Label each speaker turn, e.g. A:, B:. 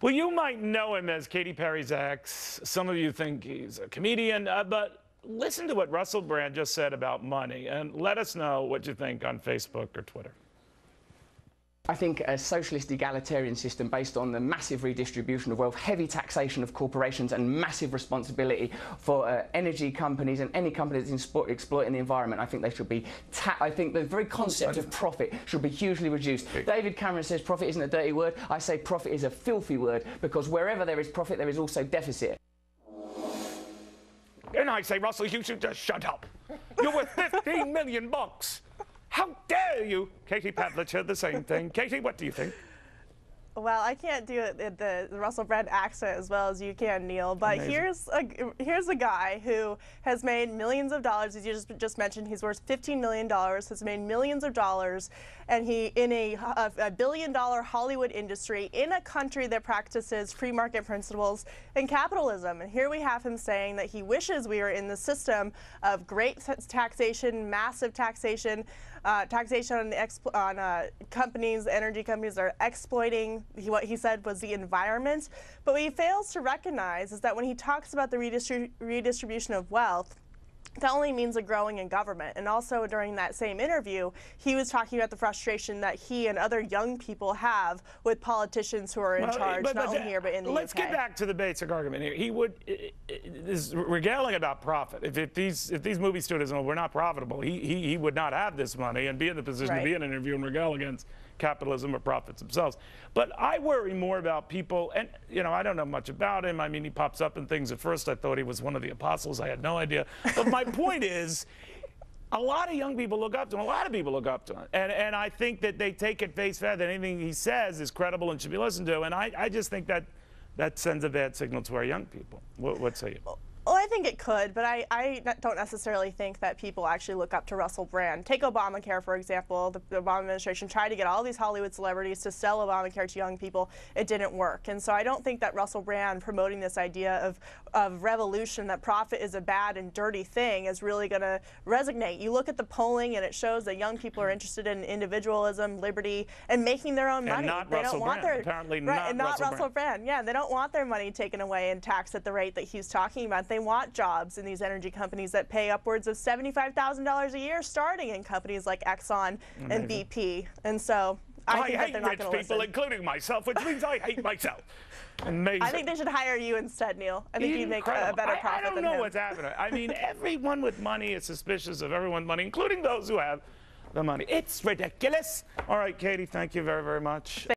A: Well, you might know him as Katy Perry's ex. Some of you think he's a comedian, but listen to what Russell Brand just said about money, and let us know what you think on Facebook or Twitter.
B: I think a socialist egalitarian system based on the massive redistribution of wealth, heavy taxation of corporations and massive responsibility for energy companies and any company that's exploiting the environment, I think they should be I think the very concept of profit should be hugely reduced. David Cameron says profit isn't a dirty word. I say profit is a filthy word, because wherever there is profit, there is also deficit.
A: And I say, Russell, you should just shut up. You're worth $15 million. How dare you? Katie Pavlich said the same thing. Katie, what do you think?
C: Well, I can't do it in the Russell Brand accent as well as you can, Neil. But here's a guy who has made millions of dollars. As you just mentioned, he's worth $15 million. Has made millions of dollars, and he in a billion-dollar Hollywood industry in a country that practices free market principles and capitalism. And here we have him saying that he wishes we were in the system of great taxation, massive taxation. Taxation on companies, energy companies that are exploiting what he said was the environment. But what he fails to recognize is that when he talks about the redistribution of wealth, that only means a growing in government. And also during that same interview, he was talking about the frustration that he and other young people have with politicians who are in charge, not only here but in the UK.
A: Let's get back to the basic argument here. He would is regaling about profit. If these movie studios were not profitable, he would not have this money and be in the position to be in an interview and regale against capitalism or profits themselves. But I worry more about people, and I don't know much about him. I mean, he pops up in things. At first I thought he was one of the apostles. I had no idea. But my point is, a lot of young people look up to him. A lot of people look up to him. And I think that they take at face value that anything he says is credible and should be listened to. And I just think that sends a bad signal to our young people. What say you?
C: Well, I think it could, but I don't necessarily think that people actually look up to Russell Brand. Take Obamacare, for example. The Obama administration tried to get all these Hollywood celebrities to sell Obamacare to young people. It didn't work. And so I don't think that Russell Brand promoting this idea of revolution, that profit is a bad and dirty thing, is really going to resonate. You look at the polling, and it shows that young people are interested in individualism, liberty, and making their own money.
A: Not Russell Brand.
C: Apparently not Russell Brand. Yeah, they don't want their money taken away and taxed at the rate that he's talking about. They want jobs in these energy companies that pay upwards of $75,000 a year, starting in companies like Exxon and BP. And so I think
A: hate rich people, including myself, which means I hate myself. Amazing.
C: I think they should hire you instead, Neil. I think you'd make a better profit than him.
A: I don't know what's happening. I mean, everyone with money is suspicious of everyone's money, including those who have the money. It's ridiculous. All right, Katie, thank you very, very much.